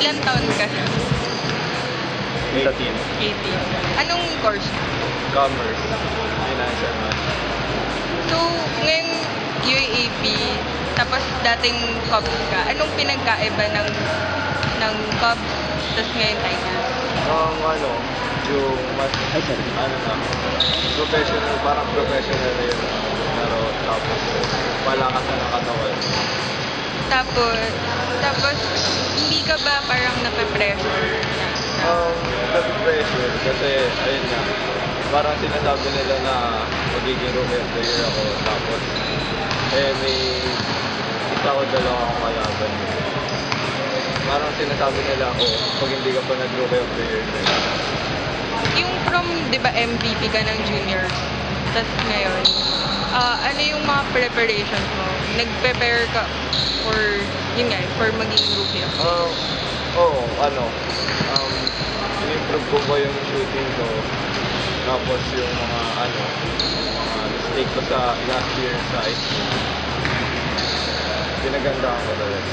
Ilan taon ka na? 18. 18. Anong course? Commerce. Financial management. So, ngayong UAAP, tapos dating Cubs ka, anong pinagkaiba ng Cubs, tapos ngayon Tigers? Yung mas, professional, parang professional na yun. Pero tapos, malakas na ng katawan. Tapos, hindi ka ba parang nape-pressure? Nag-pressure kasi, ayun nga, parang sinasabi nila na magiging rookie of the year ako. Tapos, may isa o dalawa akong kalaban. Parang sinasabi nila, pag hindi ka pa nag-rookie of the year, Yung from, di ba, MVP ka ng juniors, tapos ngayon, ano yung mga preparations mo? Nag-prepare ka for, yun nga, for maging rookie of the year? in-improve ko yung shooting ko. Tapos yung mga mistake ko sa last year sa high school. Pinagandaan ko talaga.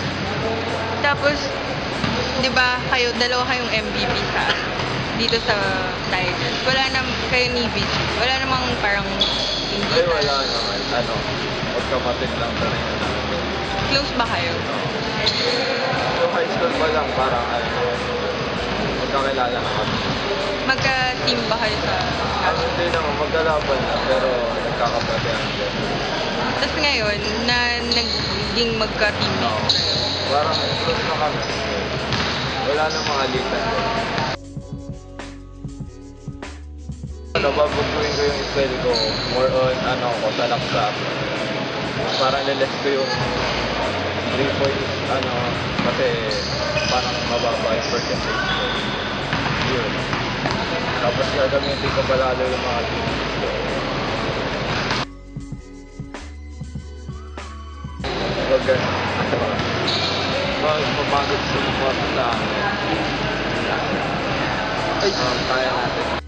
Tapos, di ba, dalawa kayong MVP dito sa Tigers. Wala na kayo ni VG. Wala namang parang hindi. Ay, wala naman. Magkapatid lang talaga namin. Close ba kayo? So, high school pa lang, parang magkakilala na kami. Magka-team ba kayo sa Hindi naman, magkalaban na, pero nagkakapatihan din. Tapos ngayon, na naging magka-teammates kayo. Parang close na kami. Wala na mga alitan. Babaguhin ko yung style ko, more on sa laksa. Parang niles ko yung 3 points, kasi parang mababa yung percentage ko. Yun. Tapos gagamitin ko palalo yung mga teams ko. Pag mapagod sa mga sa amin. Kaya natin.